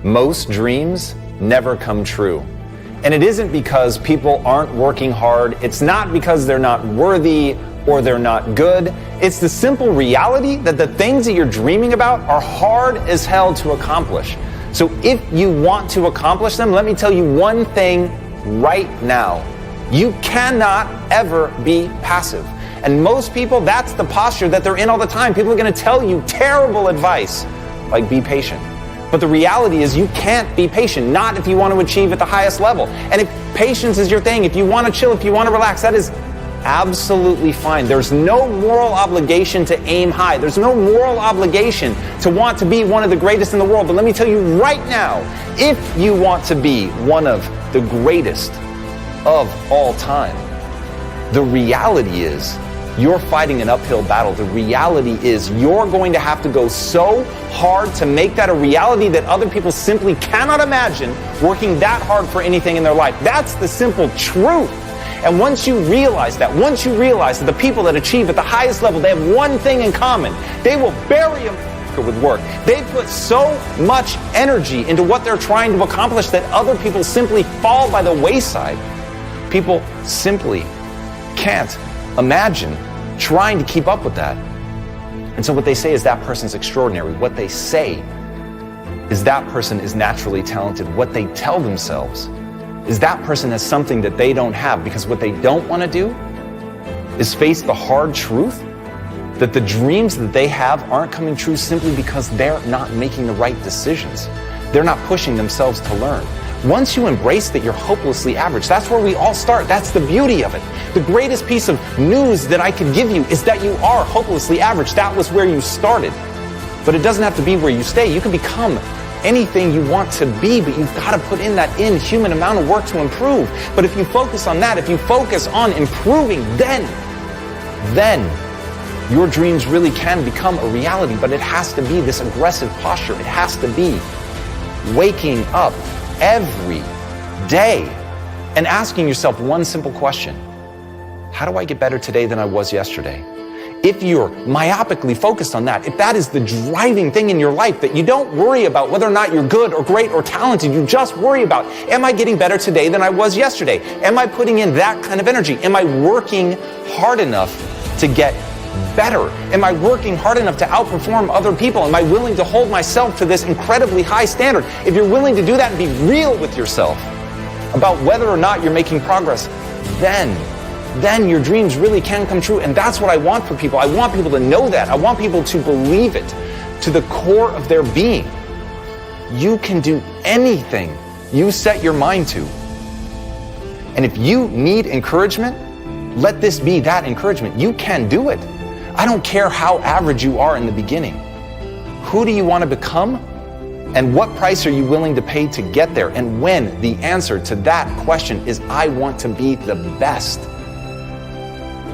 Most dreams never come true. And it isn't because people aren't working hard. It's not because they're not worthy or they're not good. It's the simple reality that the things that you're dreaming about are hard as hell to accomplish. So if you want to accomplish them, let me tell you one thing right now. You cannot ever be passive. And most people, that's the posture that they're in all the time. People are going to tell you terrible advice, like be patient. But the reality is you can't be patient, not if you want to achieve at the highest level. And if patience is your thing, if you want to chill, if you want to relax, that is absolutely fine. There's no moral obligation to aim high. There's no moral obligation to want to be one of the greatest in the world. But let me tell you right now, if you want to be one of the greatest of all time, the reality is you're fighting an uphill battle. The reality is you're going to have to go so hard to make that a reality that other people simply cannot imagine working that hard for anything in their life. That's the simple truth. And once you realize that the people that achieve at the highest level, they have one thing in common. They will bury a with work. They put so much energy into what they're trying to accomplish that other people simply fall by the wayside. People simply can't imagine trying to keep up with that. And so what they say is that person's extraordinary. What they say is that person is naturally talented. What they tell themselves is that person has something that they don't have, because what they don't want to do is face the hard truth that the dreams that they have aren't coming true simply because they're not making the right decisions. They're not pushing themselves to learn. Once you embrace that you're hopelessly average, that's where we all start. That's the beauty of it. The greatest piece of news that I could give you is that you are hopelessly average. That was where you started. But it doesn't have to be where you stay. You can become anything you want to be, but you've got to put in that inhuman amount of work to improve. But if you focus on that, if you focus on improving, then your dreams really can become a reality. But it has to be this aggressive posture. It has to be waking up every day and asking yourself one simple question. How do I get better today than I was yesterday? If you're myopically focused on that, if that is the driving thing in your life, that you don't worry about whether or not you're good or great or talented, you just worry about, am I getting better today than I was yesterday? Am I putting in that kind of energy? Am I working hard enough to get better? Am I working hard enough to outperform other people? Am I willing to hold myself to this incredibly high standard? If you're willing to do that and be real with yourself about whether or not you're making progress, then your dreams really can come true. And that's what I want for people. I want people to know that. I want people to believe it to the core of their being. You can do anything you set your mind to. And if you need encouragement, let this be that encouragement. You can do it. I don't care how average you are in the beginning. Who do you want to become? And what price are you willing to pay to get there? And when the answer to that question is, I want to be the best,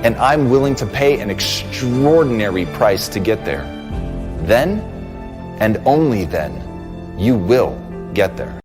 and I'm willing to pay an extraordinary price to get there, then, and only then, you will get there.